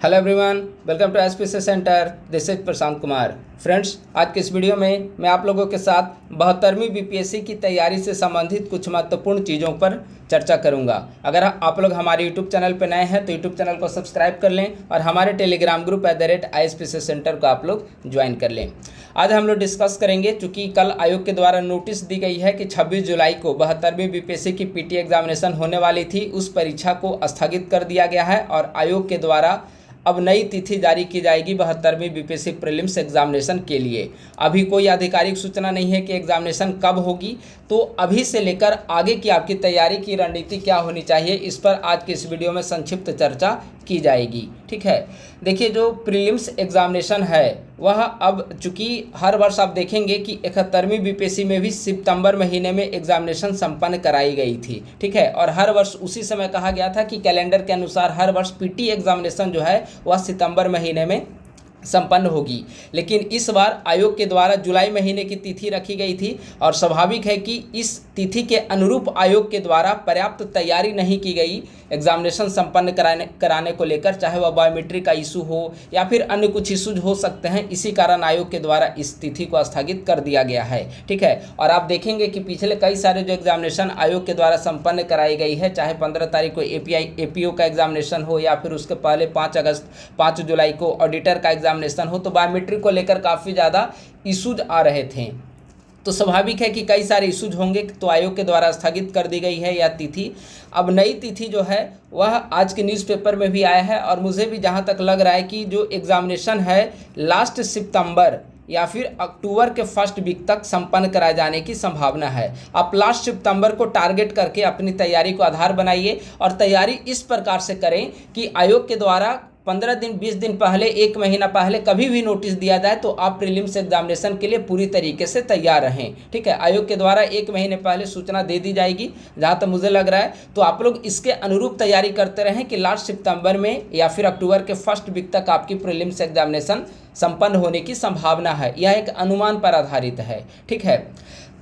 Hello everyone, welcome to SPC centre. This is Prashant Kumar. Friends, आज के इस वीडियो में मैं आप लोगों के साथ 72वीं बीपीएससी की तैयारी से संबंधित कुछ महत्वपूर्ण चीज़ों पर चर्चा करूंगा। अगर आप लोग हमारे यूट्यूब चैनल पर नए हैं तो यूट्यूब चैनल को सब्सक्राइब कर लें और हमारे टेलीग्राम ग्रुप @ISPC सेंटर को आप लोग ज्वाइन कर लें। आज हम लोग डिस्कस करेंगे, चूँकि कल आयोग के द्वारा नोटिस दी गई है कि 26 जुलाई को 72वीं बीपीएससी की पीटी एग्जामिनेशन होने वाली थी। उस परीक्षा को स्थगित कर दिया गया है और आयोग के द्वारा अब नई तिथि जारी की जाएगी 72वीं बीपीएससी प्रीलिम्स एग्जामिनेशन के लिए। अभी कोई आधिकारिक सूचना नहीं है कि एग्जामिनेशन कब होगी, तो अभी से लेकर आगे की आपकी तैयारी की रणनीति क्या होनी चाहिए, इस पर आज की इस वीडियो में संक्षिप्त चर्चा की जाएगी। ठीक है, देखिए, जो प्रीलिम्स एग्जामिनेशन है वह अब चूँकि हर वर्ष आप देखेंगे कि 71वीं बीपीएससी में भी सितंबर महीने में एग्जामिनेशन संपन्न कराई गई थी। ठीक है, और हर वर्ष उसी समय कहा गया था कि कैलेंडर के अनुसार हर वर्ष पीटी एग्जामिनेशन जो है वह सितंबर महीने में संपन्न होगी। लेकिन इस बार आयोग के द्वारा जुलाई महीने की तिथि रखी गई थी और स्वाभाविक है कि इस तिथि के अनुरूप आयोग के द्वारा पर्याप्त तैयारी नहीं की गई एग्जामिनेशन संपन्न कराने को लेकर, चाहे वह बायोमेट्रिक का इशू हो या फिर अन्य कुछ इशूज हो सकते हैं। इसी कारण आयोग के द्वारा इस तिथि को स्थगित कर दिया गया है। ठीक है, और आप देखेंगे कि पिछले कई सारे जो एग्जामिनेशन आयोग के द्वारा संपन्न कराई गई है, चाहे 15 तारीख को APO का एग्जामिनेशन हो या फिर उसके पहले 5 जुलाई को ऑडिटर का एग्जामिनेशन हो, तो बायोमेट्रिक को लेकर काफ़ी ज़्यादा इशूज आ रहे थे। तो स्वाभाविक है कि कई सारे इशूज होंगे, तो आयोग के द्वारा स्थगित कर दी गई है यह तिथि। अब नई तिथि जो है वह आज के न्यूज़पेपर में भी आया है और मुझे भी जहां तक लग रहा है कि जो एग्ज़ामिनेशन है लास्ट सितंबर या फिर अक्टूबर के फर्स्ट वीक तक संपन्न कराए जाने की संभावना है। आप लास्ट सितंबर को टारगेट करके अपनी तैयारी को आधार बनाइए और तैयारी इस प्रकार से करें कि आयोग के द्वारा 15 दिन 20 दिन पहले, 1 महीना पहले कभी भी नोटिस दिया जाए तो आप प्रीलिम्स एग्जामिनेशन के लिए पूरी तरीके से तैयार रहें। ठीक है, आयोग के द्वारा 1 महीने पहले सूचना दे दी जाएगी जहाँ तक मुझे लग रहा है, तो आप लोग इसके अनुरूप तैयारी करते रहें कि लास्ट सितंबर में या फिर अक्टूबर के फर्स्ट वीक तक आपकी प्रीलिम्स एग्जामिनेशन संपन्न होने की संभावना है। यह एक अनुमान पर आधारित है। ठीक है,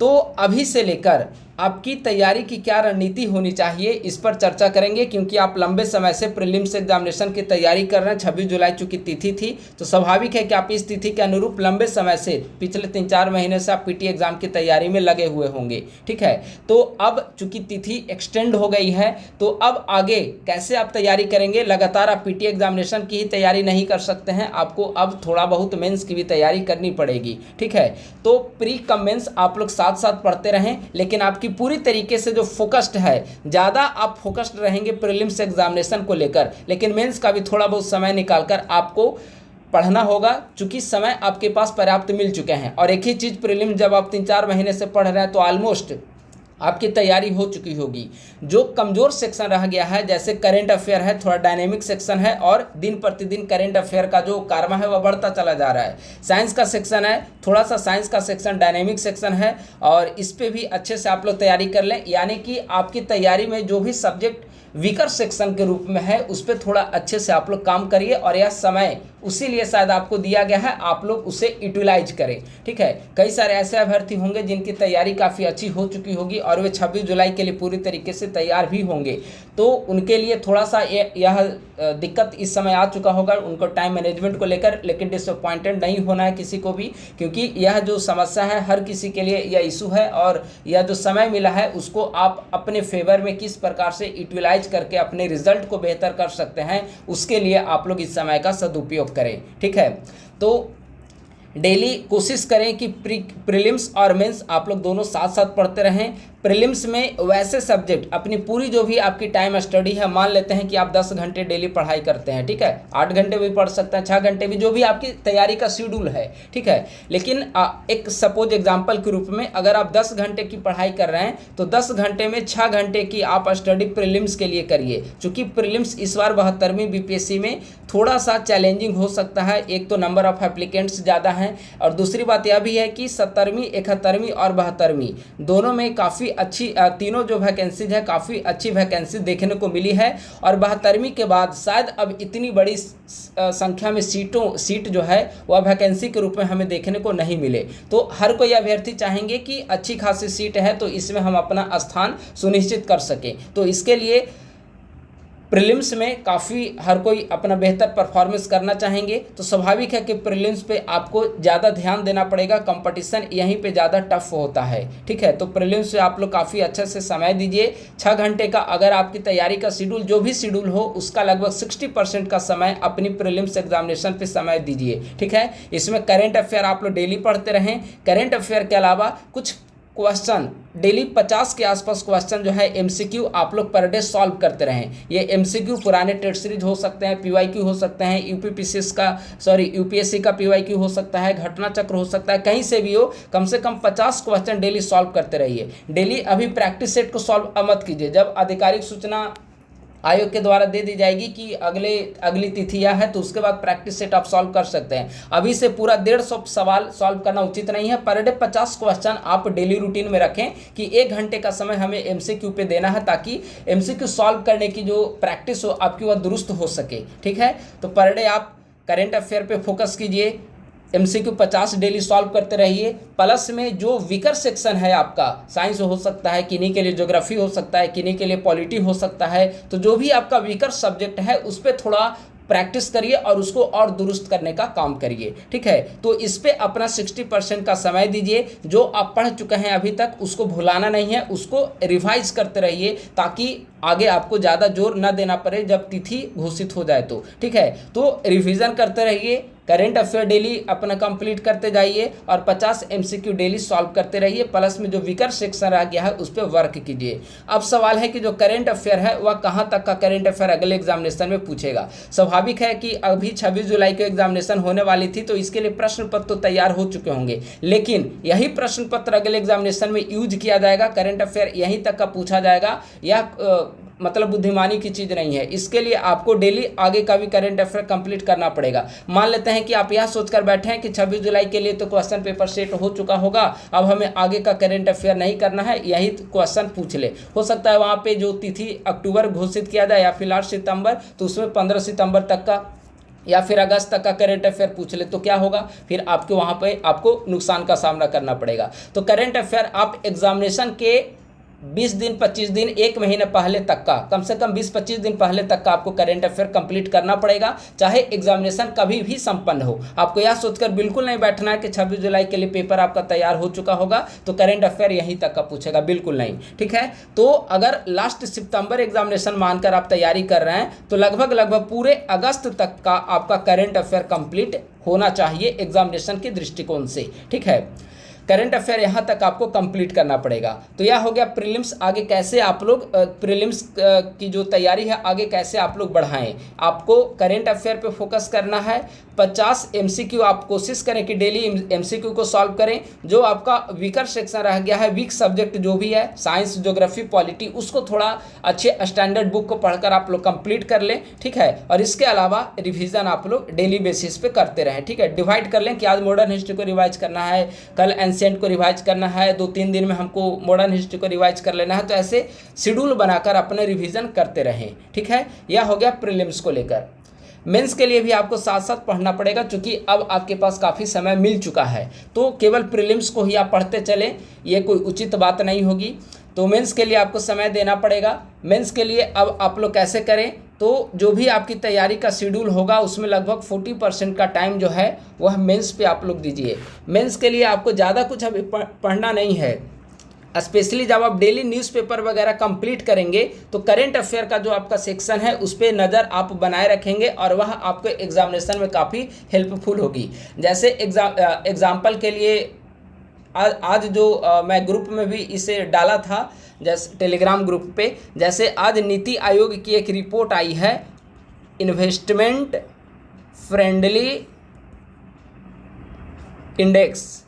तो अभी से लेकर आपकी तैयारी की क्या रणनीति होनी चाहिए, इस पर चर्चा करेंगे, क्योंकि आप लंबे समय से प्रीलिम्स एग्जामिनेशन की तैयारी कर रहे हैं। 26 जुलाई चूँकि तिथि थी, तो स्वाभाविक है कि आप इस तिथि के अनुरूप लंबे समय से पिछले 3-4 महीने से आप पीटी एग्जाम की तैयारी में लगे हुए होंगे। ठीक है, तो अब चूँकि तिथि एक्सटेंड हो गई है, तो अब आगे कैसे आप तैयारी करेंगे। लगातार आप पीटी एग्जामिनेशन की ही तैयारी नहीं कर सकते हैं, आपको अब थोड़ा बहुत मेंस की भी तैयारी करनी पड़ेगी। ठीक है, तो प्री कम मेंस आप लोग साथ साथ पढ़ते रहें, लेकिन आपकी पूरी तरीके से जो फोकस्ड है, ज़्यादा आप फोकस्ड रहेंगे प्रीलिम्स एग्जामिनेशन को लेकर, लेकिन मेंस का भी थोड़ा बहुत समय निकालकर आपको पढ़ना होगा, चूँकि समय आपके पास पर्याप्त मिल चुके हैं। और एक ही चीज़ प्रीलिम्स जब आप 3-4 महीने से पढ़ रहे हैं तो ऑलमोस्ट आपकी तैयारी हो चुकी होगी। जो कमज़ोर सेक्शन रह गया है, जैसे करेंट अफेयर है, थोड़ा डायनेमिक सेक्शन है और दिन प्रतिदिन करेंट अफेयर का जो कारवा है वह बढ़ता चला जा रहा है। साइंस का सेक्शन है, थोड़ा सा साइंस का सेक्शन डायनेमिक सेक्शन है और इस पर भी अच्छे से आप लोग तैयारी कर लें। यानी कि आपकी तैयारी में जो भी सब्जेक्ट वीकर सेक्शन के रूप में है उस पर थोड़ा अच्छे से आप लोग काम करिए और यह समय उसी लिए शायद आपको दिया गया है, आप लोग उसे यूटिलाइज करें। ठीक है, कई सारे ऐसे अभ्यर्थी होंगे जिनकी तैयारी काफ़ी अच्छी हो चुकी होगी और वे 26 जुलाई के लिए पूरी तरीके से तैयार भी होंगे, तो उनके लिए थोड़ा सा यह दिक्कत इस समय आ चुका होगा उनको टाइम मैनेजमेंट को लेकर। लेकिन डिसअपॉइंटेड नहीं होना है किसी को भी, क्योंकि यह जो समस्या है हर किसी के लिए यह इशू है और यह जो समय मिला है उसको आप अपने फेवर में किस प्रकार से यूटिलाइज करके अपने रिजल्ट को बेहतर कर सकते हैं, उसके लिए आप लोग इस समय का सदुपयोग करें। ठीक है, तो डेली कोशिश करें कि प्रीलिम्स और मेंस आप लोग दोनों साथ साथ पढ़ते रहें। प्रीलिम्स में वैसे सब्जेक्ट अपनी पूरी जो भी आपकी टाइम स्टडी है, मान लेते हैं कि आप 10 घंटे डेली पढ़ाई करते हैं। ठीक है, 8 घंटे भी पढ़ सकते हैं, 6 घंटे भी, जो भी आपकी तैयारी का शेड्यूल है। ठीक है, लेकिन एक सपोज एग्जांपल के रूप में अगर आप 10 घंटे की पढ़ाई कर रहे हैं तो 10 घंटे में 6 घंटे की आप स्टडी प्रीलिम्स के लिए करिए। चूँकि प्रीलिम्स इस बार 72वीं बीपीएससी में थोड़ा सा चैलेंजिंग हो सकता है। एक तो नंबर ऑफ एप्लीकेंट्स ज़्यादा हैं और दूसरी बात यह भी है कि 70वीं, 71वीं और 72वीं दोनों में काफ़ी अच्छी तीनों जो वैकेंसीज है काफ़ी अच्छी वैकेंसी देखने को मिली है। और 72वीं के बाद शायद अब इतनी बड़ी संख्या में सीट जो है वह वैकेंसी के रूप में हमें देखने को नहीं मिले। तो हर कोई अभ्यर्थी चाहेंगे कि अच्छी खासी सीट है तो इसमें हम अपना स्थान सुनिश्चित कर सकें। तो इसके लिए प्रीलिम्स में काफ़ी हर कोई अपना बेहतर परफॉर्मेंस करना चाहेंगे, तो स्वाभाविक है कि प्रीलिम्स पे आपको ज़्यादा ध्यान देना पड़ेगा, कंपटीशन यहीं पे ज़्यादा टफ होता है। ठीक है, तो प्रीलिम्स में आप लोग काफ़ी अच्छे से समय दीजिए। 6 घंटे का अगर आपकी तैयारी का शेड्यूल जो भी शेड्यूल हो उसका लगभग 60% का समय अपनी प्रीलिम्स एग्जामिनेशन पे समय दीजिए। ठीक है, इसमें करेंट अफेयर आप लोग डेली पढ़ते रहें। करेंट अफेयर के अलावा कुछ क्वेश्चन डेली 50 के आसपास क्वेश्चन जो है एमसीक्यू आप लोग पर डे सॉल्व करते रहें। ये एमसीक्यू पुराने टेस्ट सीरीज हो सकते हैं, पीवाईक्यू हो सकते हैं, यूपीएससी का पीवाईक्यू हो सकता है, घटना चक्र हो सकता है, कहीं से भी हो, कम से कम 50 क्वेश्चन डेली सॉल्व करते रहिए। डेली अभी प्रैक्टिस सेट को सॉल्व मत कीजिए, जब आधिकारिक सूचना आयोग के द्वारा दे दी जाएगी कि अगली तिथि यह है तो उसके बाद प्रैक्टिस सेट आप सॉल्व कर सकते हैं। अभी से पूरा 150 सवाल सॉल्व करना उचित नहीं है। पर डे 50 क्वेश्चन आप डेली रूटीन में रखें कि 1 घंटे का समय हमें एमसीक्यू पे देना है, ताकि एमसीक्यू सॉल्व करने की जो प्रैक्टिस हो आपकी वह दुरुस्त हो सके। ठीक है, तो पर डे आप करेंट अफेयर पे फोकस कीजिए, एमसीक्यू 50 डेली सॉल्व करते रहिए। प्लस में जो वीकर सेक्शन है आपका, साइंस हो सकता है, किन्हीं के लिए ज्योग्राफी हो सकता है, किन्हीं के लिए पॉलिटी हो सकता है, तो जो भी आपका वीकर सब्जेक्ट है उस पर थोड़ा प्रैक्टिस करिए और उसको और दुरुस्त करने का काम करिए। ठीक है, तो इस पे अपना 60% का समय दीजिए। जो आप पढ़ चुके हैं अभी तक उसको भुलाना नहीं है, उसको रिवाइज करते रहिए, ताकि आगे आपको ज़्यादा जोर न देना पड़े जब तिथि घोषित हो जाए तो। ठीक है, तो रिवीजन करते रहिए, करेंट अफेयर डेली अपना कंप्लीट करते जाइए और 50 एमसीक्यू डेली सॉल्व करते रहिए। प्लस में जो वीकर सेक्शन रह गया है उस पर वर्क कीजिए। अब सवाल है कि जो करेंट अफेयर है वह कहाँ तक का करेंट अफेयर अगले एग्जामिनेशन में पूछेगा। स्वाभाविक है कि अभी 26 जुलाई को एग्जामिनेशन होने वाली थी, तो इसके लिए प्रश्न पत्र तो तैयार हो चुके होंगे, लेकिन यही प्रश्न पत्र अगले एग्जामिनेशन में यूज किया जाएगा। करेंट अफेयर यहीं तक का पूछा जाएगा, यह मतलब बुद्धिमानी की चीज़ नहीं है। इसके लिए आपको डेली आगे का भी करेंट अफेयर कंप्लीट करना पड़ेगा। मान लेते हैं कि आप यह सोचकर बैठे हैं कि 26 जुलाई के लिए तो क्वेश्चन पेपर सेट हो चुका होगा, अब हमें आगे का करेंट अफेयर नहीं करना है, यही क्वेश्चन पूछ ले। हो सकता है वहाँ पे जो तिथि अक्टूबर घोषित किया जाए या फिर 8 सितंबर, तो उसमें 15 सितंबर तक का या फिर अगस्त तक का करेंट अफेयर पूछ ले, तो क्या होगा, फिर आपके वहाँ पे आपको नुकसान का सामना करना पड़ेगा। तो करेंट अफेयर आप एग्जामिनेशन के 20 दिन 25 दिन 1 महीने पहले तक का, कम से कम 20-25 दिन पहले तक का आपको करेंट अफेयर कंप्लीट करना पड़ेगा, चाहे एग्जामिनेशन कभी भी संपन्न हो। आपको यह सोचकर बिल्कुल नहीं बैठना है कि 26 जुलाई के लिए पेपर आपका तैयार हो चुका होगा तो करेंट अफेयर यहीं तक का पूछेगा, बिल्कुल नहीं। ठीक है, तो अगर लास्ट सितंबर एग्जामिनेशन मानकर आप तैयारी कर रहे हैं तो लगभग पूरे अगस्त तक का आपका करेंट अफेयर कंप्लीट होना चाहिए एग्जामिनेशन के दृष्टिकोण से। ठीक है, करंट अफेयर यहाँ तक आपको कंप्लीट करना पड़ेगा। तो यह हो गया प्रीलिम्स। आगे कैसे आप लोग प्रीलिम्स की जो तैयारी है आगे कैसे आप लोग बढ़ाएं। आपको करंट अफेयर पे फोकस करना है। 50 एमसीक्यू आप कोशिश करें कि डेली एमसीक्यू को सॉल्व करें। जो आपका वीकर सेक्शन रह गया है, वीक सब्जेक्ट जो भी है, साइंस, ज्योग्राफी, पॉलिटी, उसको थोड़ा अच्छे स्टैंडर्ड बुक को पढ़कर आप लोग कंप्लीट कर लें। ठीक है, और इसके अलावा रिवीजन आप लोग डेली बेसिस पे करते रहें। ठीक है, डिवाइड कर लें कि आज मॉडर्न हिस्ट्री को रिवाइज करना है, कल एंशिएंट को रिवाइज करना है, 2-3 दिन में हमको मॉडर्न हिस्ट्री को रिवाइज कर लेना है। तो ऐसे शेड्यूल बनाकर अपने रिवीजन करते रहें। ठीक है, यह हो गया प्रीलिम्स को लेकर। मेंस के लिए भी आपको साथ साथ पढ़ना पड़ेगा, क्योंकि अब आपके पास काफ़ी समय मिल चुका है। तो केवल प्रीलिम्स को ही आप पढ़ते चलें, ये कोई उचित बात नहीं होगी। तो मेंस के लिए आपको समय देना पड़ेगा। मेंस के लिए अब आप लोग कैसे करें, तो जो भी आपकी तैयारी का शेड्यूल होगा उसमें लगभग 40% का टाइम जो है वह मेंस पे आप लोग दीजिए। मेंस के लिए आपको ज़्यादा कुछ अभी पढ़ना नहीं है। स्पेशली जब आप डेली न्यूज़पेपर वगैरह कंप्लीट करेंगे तो करेंट अफेयर का जो आपका सेक्शन है उस पर नज़र आप बनाए रखेंगे और वह आपको एग्जामिनेशन में काफ़ी हेल्पफुल होगी। जैसे एग्जाम्पल के लिए आज जो मैं ग्रुप में भी इसे डाला था, जैसे टेलीग्राम ग्रुप पे, जैसे आज नीति आयोग की एक रिपोर्ट आई है, investment friendly index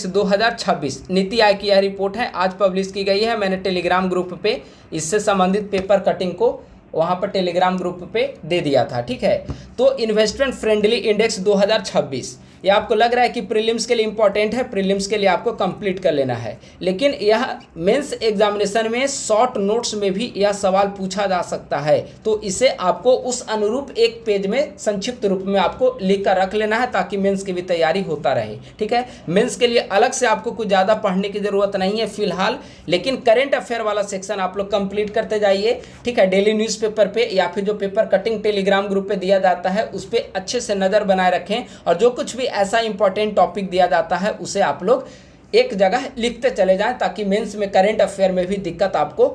2026 NITI Aayog की यह रिपोर्ट है, आज पब्लिश की गई है। मैंने टेलीग्राम ग्रुप पे इससे संबंधित पेपर कटिंग को वहाँ पर टेलीग्राम ग्रुप पे दे दिया था। ठीक है, तो इन्वेस्टमेंट फ्रेंडली इंडेक्स 2026 या आपको लग रहा है कि प्रीलिम्स के लिए इंपॉर्टेंट है, प्रीलिम्स के लिए आपको कंप्लीट कर लेना है, लेकिन यह मेंस एग्जामिनेशन में शॉर्ट नोट्स में भी यह सवाल पूछा जा सकता है, तो इसे आपको उस अनुरूप एक पेज में संक्षिप्त रूप में आपको लिख कर रख लेना है ताकि मेंस की भी तैयारी होता रहे। ठीक है, मेंस के लिए अलग से आपको कुछ ज़्यादा पढ़ने की ज़रूरत नहीं है फिलहाल, लेकिन करेंट अफेयर वाला सेक्शन आप लोग कंप्लीट करते जाइए। ठीक है, डेली न्यूज़पेपर पे या फिर जो पेपर कटिंग टेलीग्राम ग्रुप पे दिया जाता है उस पर अच्छे से नज़र बनाए रखें, और जो कुछ भी ऐसा इंपॉर्टेंट टॉपिक दिया जाता है उसे आप लोग एक जगह लिखते चले जाएं ताकि मेंस में करेंट अफेयर में भी दिक्कत आपको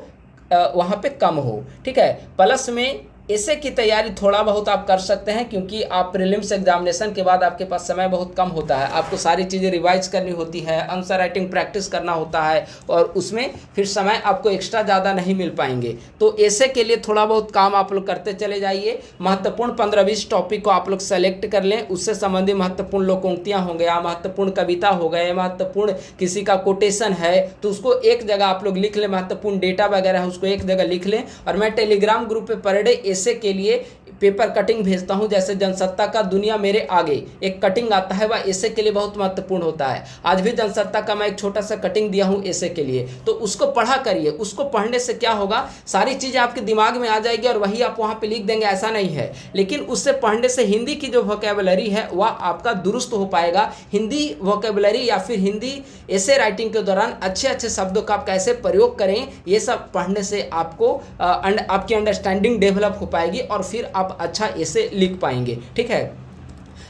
वहाँ पे कम हो। ठीक है, प्लस में ऐसे की तैयारी थोड़ा बहुत आप कर सकते हैं, क्योंकि आप प्रीलिम्स एग्जामिनेशन के बाद आपके पास समय बहुत कम होता है, आपको सारी चीज़ें रिवाइज करनी होती है, आंसर राइटिंग प्रैक्टिस करना होता है, और उसमें फिर समय आपको एक्स्ट्रा ज़्यादा नहीं मिल पाएंगे। तो ऐसे के लिए थोड़ा बहुत काम आप लोग करते चले जाइए। महत्वपूर्ण 15-20 टॉपिक को आप लोग सेलेक्ट कर लें, उससे संबंधित महत्वपूर्ण लोकोक्तियाँ हो गया, महत्वपूर्ण कविता हो गए, महत्वपूर्ण किसी का कोटेशन है तो उसको एक जगह आप लोग लिख लें, महत्वपूर्ण डेटा वगैरह है उसको एक जगह लिख लें। और मैं टेलीग्राम ग्रुप पे पर डे ऐसे के लिए पेपर कटिंग भेजता हूं, जैसे जनसत्ता का दुनिया मेरे आगे एक कटिंग आता है, वह ऐसे के लिए बहुत महत्वपूर्ण होता है। आज भी जनसत्ता का मैं एक छोटा सा कटिंग दिया हूं ऐसे के लिए, तो उसको पढ़ा करिए। उसको पढ़ने से क्या होगा, सारी चीज़ें आपके दिमाग में आ जाएगी और वही आप वहां पे लिख देंगे, ऐसा नहीं है, लेकिन उससे पढ़ने से हिंदी की जो वोकेबलरी है वह आपका दुरुस्त हो पाएगा। हिंदी वोकेबलरी या फिर हिंदी ऐसे राइटिंग के दौरान अच्छे अच्छे शब्दों का आप कैसे प्रयोग करें, ये सब पढ़ने से आपको आपकी अंडरस्टैंडिंग डेवलप हो पाएगी और फिर आप अच्छा ऐसे लिख पाएंगे। ठीक है,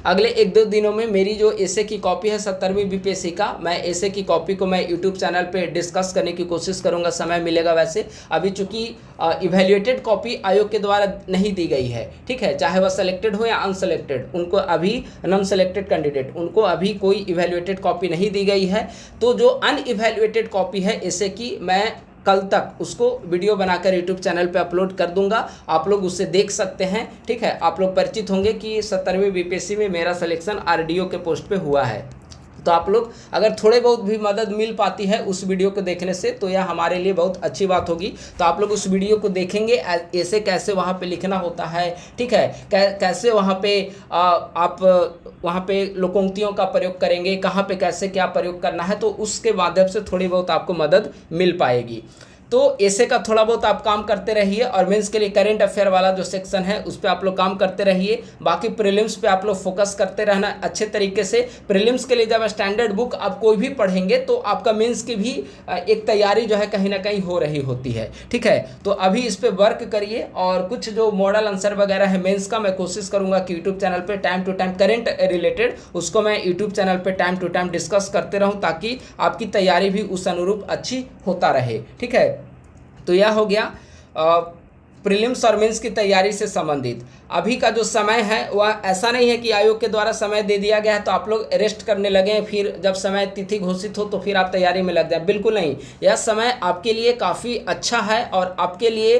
अगले 1-2 दिनों में मेरी जो ऐसे की कॉपी है 70वीं बीपीएससी का, मैं ऐसे की कॉपी को मैं यूट्यूब चैनल पे डिस्कस करने की कोशिश करूंगा, समय मिलेगा वैसे। अभी चूंकि इवैल्यूएटेड कॉपी आयोग के द्वारा नहीं दी गई है, ठीक है, चाहे वह सेलेक्टेड हो या अनसेलेक्टेड, उनको अभी नॉन सेलेक्टेड कैंडिडेट उनको अभी कोई इवैल्यूएटेड कॉपी नहीं दी गई है। तो जो अनइवैल्यूएटेड कॉपी है ऐसे की, मैं कल तक उसको वीडियो बनाकर यूट्यूब चैनल पे अपलोड कर दूंगा, आप लोग उससे देख सकते हैं। ठीक है, आप लोग परिचित होंगे कि 70वीं बीपीएससी में मेरा सिलेक्शन आरडीओ के पोस्ट पे हुआ है, तो आप लोग अगर थोड़े बहुत भी मदद मिल पाती है उस वीडियो को देखने से तो यह हमारे लिए बहुत अच्छी बात होगी। तो आप लोग उस वीडियो को देखेंगे, ऐसे कैसे वहाँ पे लिखना होता है, ठीक है, कैसे वहाँ पे आप वहाँ पे लोकोक्तियों का प्रयोग करेंगे, कहाँ पे कैसे क्या प्रयोग करना है, तो उसके माध्यम से थोड़ी बहुत आपको मदद मिल पाएगी। तो ऐसे का थोड़ा बहुत आप काम करते रहिए, और मेंस के लिए करेंट अफेयर वाला जो सेक्शन है उस पर आप लोग काम करते रहिए। बाकी प्रीलिम्स पे आप लोग फोकस करते रहना अच्छे तरीके से। प्रीलिम्स के लिए जब स्टैंडर्ड बुक आप कोई भी पढ़ेंगे तो आपका मेंस की भी एक तैयारी जो है कहीं ना कहीं हो रही होती है। ठीक है, तो अभी इस पर वर्क करिए, और कुछ जो मॉडल आंसर वगैरह है मेंस का, मैं कोशिश करूँगा कि यूट्यूब चैनल पर time to time current related उसको मैं यूट्यूब चैनल पर टाइम टू टाइम डिस्कस करते रहूँ, ताकि आपकी तैयारी भी उस अनुरूप अच्छी होता रहे। ठीक है, तो यह हो गया प्रीलिम्स और मेंस की तैयारी से संबंधित। अभी का जो समय है वह ऐसा नहीं है कि आयोग के द्वारा समय दे दिया गया है तो आप लोग रेस्ट करने लगें, फिर जब समय तिथि घोषित हो तो फिर आप तैयारी में लग जाए, बिल्कुल नहीं। यह समय आपके लिए काफ़ी अच्छा है, और आपके लिए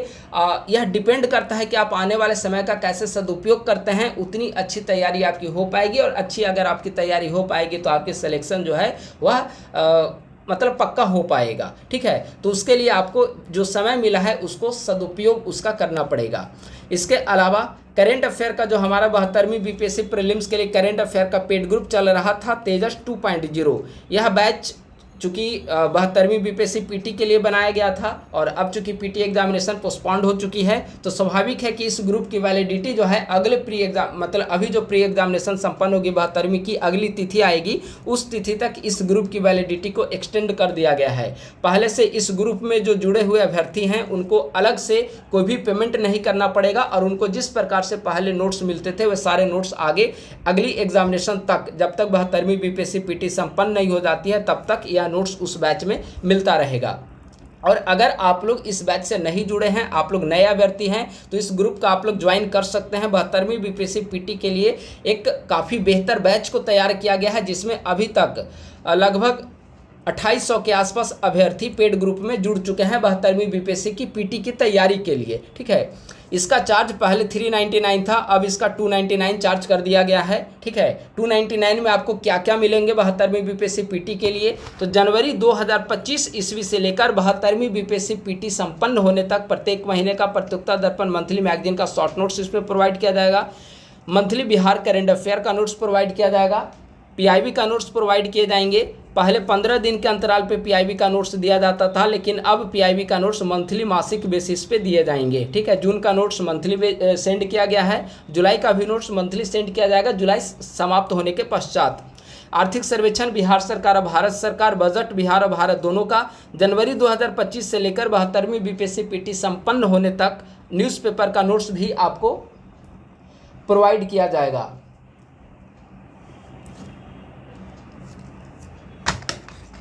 यह डिपेंड करता है कि आप आने वाले समय का कैसे सदुपयोग करते हैं, उतनी अच्छी तैयारी आपकी हो पाएगी। और अच्छी अगर आपकी तैयारी हो पाएगी तो आपकी सिलेक्शन जो है वह मतलब पक्का हो पाएगा। ठीक है, तो उसके लिए आपको जो समय मिला है उसको सदुपयोग उसका करना पड़ेगा। इसके अलावा करेंट अफेयर का जो हमारा 72वीं बीपीएससी प्रीलिम्स के लिए करेंट अफेयर का पेड ग्रुप चल रहा था तेजस 2.0, यह बैच चूँकि 72वीं बीपीएससी पीटी के लिए बनाया गया था, और अब चूँकि पीटी एग्जामिनेशन पोस्टपोन्ड हो चुकी है, तो स्वाभाविक है कि इस ग्रुप की वैलिडिटी जो है अगले प्री एग्जाम मतलब अभी जो प्री एग्जामिनेशन संपन्न होगी 72वीं की अगली तिथि आएगी, उस तिथि तक इस ग्रुप की वैलिडिटी को एक्सटेंड कर दिया गया है। पहले से इस ग्रुप में जो जुड़े हुए अभ्यर्थी हैं उनको अलग से कोई भी पेमेंट नहीं करना पड़ेगा, और उनको जिस प्रकार से पहले नोट्स मिलते थे वे सारे नोट्स आगे अगली एग्जामिनेशन तक, जब तक 72वीं बीपीएससी पीटी संपन्न नहीं हो जाती है तब तक यह नोट्स उस बैच में मिलता रहेगा। और अगर आप लोग इस बैच से नहीं जुड़े हैं, आप लोग नए अभ्यर्थी हैं, तो इस ग्रुप का आप लोग ज्वाइन कर सकते हैं। 72वीं बीपीएससी पीटी के लिए एक काफ़ी बेहतर बैच को तैयार किया गया है, जिसमें अभी तक लगभग 2800 के आसपास अभ्यर्थी पेड ग्रुप में जुड़ चुके हैं 72वीं बीपीएससी की पीटी की तैयारी के लिए। ठीक है, इसका चार्ज पहले 399 था, अब इसका 299 चार्ज कर दिया गया है। ठीक है, 299 में आपको क्या क्या मिलेंगे 72वीं बीपीएससी पीटी के लिए, तो जनवरी 2025 ईस्वी से लेकर 72वीं बीपीएससी पीटी संपन्न होने तक प्रत्येक महीने का प्रतियोगिता दर्पण मंथली मैगजीन का शॉर्ट नोट्स इसमें प्रोवाइड किया जाएगा। मंथली बिहार करेंट अफेयर का नोट्स प्रोवाइड किया जाएगा। पीआईबी का नोट्स प्रोवाइड किए जाएंगे। पहले 15 दिन के अंतराल पे पीआईबी का नोट्स दिया जाता था, लेकिन अब पीआईबी का नोट्स मंथली मासिक बेसिस पे दिए जाएंगे। ठीक है, जून का नोट्स मंथली सेंड किया गया है, जुलाई का भी नोट्स मंथली सेंड किया जाएगा जुलाई समाप्त होने के पश्चात। आर्थिक सर्वेक्षण बिहार सरकार और भारत सरकार, बजट बिहार और भारत दोनों का जनवरी 2025 से लेकर 72वीं बीपीएससी पीटी संपन्न होने तक न्यूज़पेपर का नोट्स भी आपको प्रोवाइड किया जाएगा।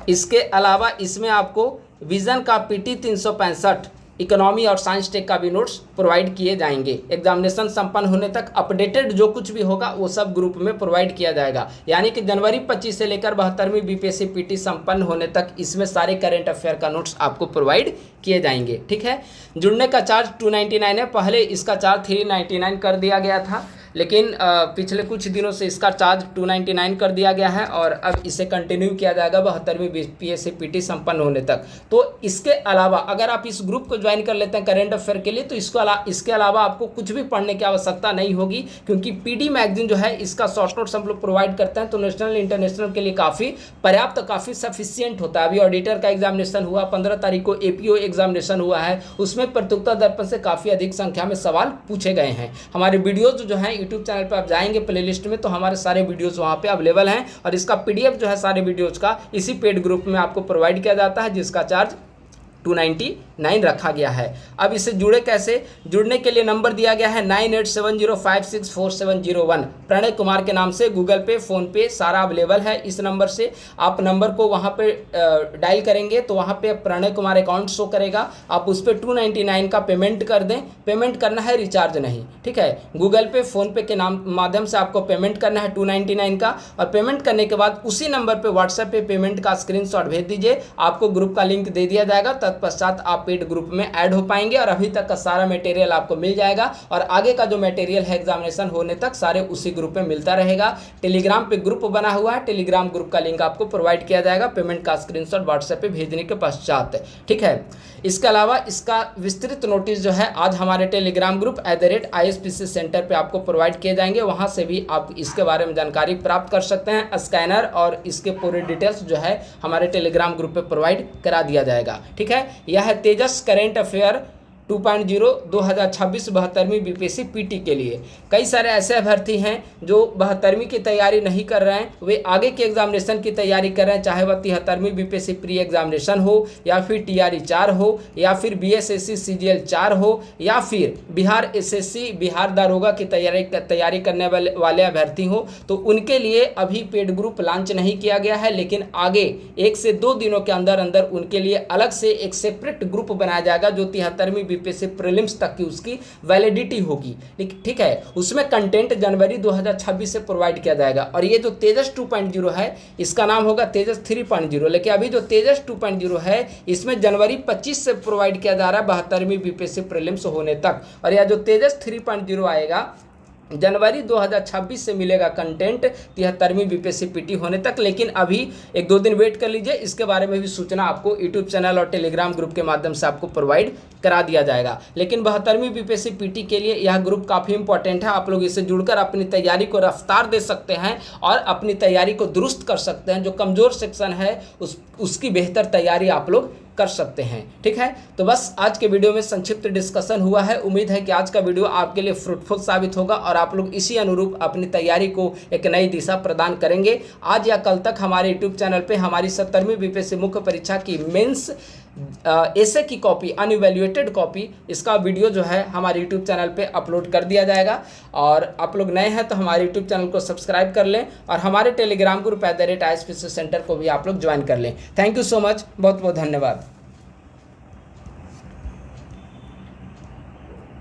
इसके अलावा इसमें आपको विजन का पीटी 365, इकोनॉमी और साइंस टेक का भी नोट्स प्रोवाइड किए जाएंगे। एग्जामिनेशन संपन्न होने तक अपडेटेड जो कुछ भी होगा वो सब ग्रुप में प्रोवाइड किया जाएगा। यानी कि जनवरी 25 से लेकर 72वीं बीपीएससी पीटी संपन्न होने तक इसमें सारे करंट अफेयर का नोट्स आपको प्रोवाइड किए जाएंगे। ठीक है, जुड़ने का चार्ज 299 है, पहले इसका चार्ज 399 कर दिया गया था, लेकिन पिछले कुछ दिनों से इसका चार्ज 299 कर दिया गया है और अब इसे कंटिन्यू किया जाएगा 72वीं बीपीएससी पीटी संपन्न होने तक। तो इसके अलावा अगर आप इस ग्रुप को ज्वाइन कर लेते हैं करंट अफेयर के लिए, तो इसके अलावा आपको कुछ भी पढ़ने की आवश्यकता नहीं होगी, क्योंकि पीडी मैगजीन जो है इसका शॉर्ट नोट्स हम लोग प्रोवाइड करते हैं, तो नेशनल इंटरनेशनल के लिए काफ़ी पर्याप्त, काफ़ी सफिशियंट होता है। अभी ऑडिटर का एग्जामिनेशन हुआ, 15 तारीख को एपीओ एग्जामिनेशन हुआ है, उसमें प्रतियोगिता दर्पण से काफ़ी अधिक संख्या में सवाल पूछे गए हैं। हमारे वीडियोज जो हैं यूट्यूब चैनल पर आप जाएंगे प्लेलिस्ट में, तो हमारे सारे वीडियोस वहाँ पे अवेलेबल हैं और इसका पीडीएफ जो है सारे वीडियोस का इसी पेड ग्रुप में आपको प्रोवाइड किया जाता है, जिसका चार्ज 299 रखा गया है। अब इससे जुड़े कैसे? जुड़ने के लिए नंबर दिया गया है 9870564701। प्रणय कुमार के नाम से गूगल पे, फ़ोन पे सारा अवेलेबल है। इस नंबर से आप नंबर को वहाँ पे डायल करेंगे तो वहाँ पे प्रणय कुमार अकाउंट शो करेगा, आप उस पर 299 का पेमेंट कर दें। पेमेंट करना है, रिचार्ज नहीं। ठीक है, गूगल पे, फ़ोन पे के माध्यम से आपको पेमेंट करना है 299 का, और पेमेंट करने के बाद उसी नंबर पर व्हाट्सएप पे पेमेंट का स्क्रीनशॉट भेज दीजिए, आपको ग्रुप का लिंक दे दिया जाएगा। तत्पश्चात आप पेड ग्रुप में ऐड हो पाएंगे और अभी तक का सारा मटेरियल आपको मिल जाएगा और आगे का जो मटेरियल है एग्जामिनेशन होने तक सारे उसी ग्रुप में मिलता रहेगा। टेलीग्राम पे ग्रुप बना हुआ है, टेलीग्राम ग्रुप का लिंक आपको प्रोवाइड किया जाएगा पेमेंट का स्क्रीनशॉट व्हाट्सएप पे भेजने के पश्चात। ठीक है, इसके अलावा इसका विस्तृत नोटिस जो है आज हमारे टेलीग्राम ग्रुप @ISPC सेंटर पे आपको प्रोवाइड किए जाएंगे, वहाँ से भी आप इसके बारे में जानकारी प्राप्त कर सकते हैं। स्कैनर और इसके पूरे डिटेल्स जो है हमारे टेलीग्राम ग्रुप पे प्रोवाइड करा दिया जाएगा। ठीक है, यह है तेजस करेंट अफेयर 2.0 2026 72वीं बीपीएससी पीटी के लिए। कई सारे ऐसे अभ्यर्थी हैं जो 72वीं की तैयारी नहीं कर रहे हैं, वे आगे के एग्जामिनेशन की तैयारी कर रहे हैं, चाहे वह 73वीं बीपीएससी प्री एग्जामिनेशन हो या फिर TRE 4 हो या फिर BSSC CGL 4 हो या फिर बिहार SSC बिहार दारोगा की तैयारी करने वाले अभ्यर्थी हो। तो उनके लिए अभी पेड ग्रुप लॉन्च नहीं किया गया है, लेकिन आगे 1 से 2 दिनों के अंदर अंदर उनके लिए अलग से एक सेपरेट ग्रुप बनाया जाएगा जो 73वीं बीपीएससी प्रीलिम्स तक की उसकी वैलिडिटी होगी। ठीक है, उसमें कंटेंट जनवरी 2026 से प्रोवाइड किया जाएगा। और ये जो तेजस 2.0 है इसका नाम होगा तेजस 3.0, लेकिन अभी जो तेजस 2.0 है इसमें जनवरी 25 से प्रोवाइड किया जा रहा है 72वीं बीपीएससी प्रीलिम्स होने तक। और यह जो तेजस 3.0 आएगा जनवरी 2026 से मिलेगा कंटेंट 73वीं बीपीएससी पीटी होने तक। लेकिन अभी 1-2 दिन वेट कर लीजिए, इसके बारे में भी सूचना आपको यूट्यूब चैनल और टेलीग्राम ग्रुप के माध्यम से आपको प्रोवाइड करा दिया जाएगा। लेकिन 72वीं बीपीएससी पीटी के लिए यह ग्रुप काफ़ी इंपॉर्टेंट है। आप लोग इससे जुड़कर अपनी तैयारी को रफ्तार दे सकते हैं और अपनी तैयारी को दुरुस्त कर सकते हैं। जो कमज़ोर सेक्शन है उसकी बेहतर तैयारी आप लोग कर सकते हैं। ठीक है, तो बस आज के वीडियो में संक्षिप्त डिस्कशन हुआ है। उम्मीद है कि आज का वीडियो आपके लिए फ्रूटफुल साबित होगा और आप लोग इसी अनुरूप अपनी तैयारी को एक नई दिशा प्रदान करेंगे। आज या कल तक हमारे यूट्यूब चैनल पे हमारी 70वीं बीपीएससी मुख्य परीक्षा की मेंस ऐसे की कॉपी, अनइवैल्यूएटेड कॉपी, इसका वीडियो जो है हमारे यूट्यूब चैनल पे अपलोड कर दिया जाएगा। और आप लोग नए हैं तो हमारे यूट्यूब चैनल को सब्सक्राइब कर लें और हमारे टेलीग्राम ग्रुप @ISPC सेंटर को भी आप लोग ज्वाइन कर लें। थैंक यू सो मच, बहुत बहुत धन्यवाद।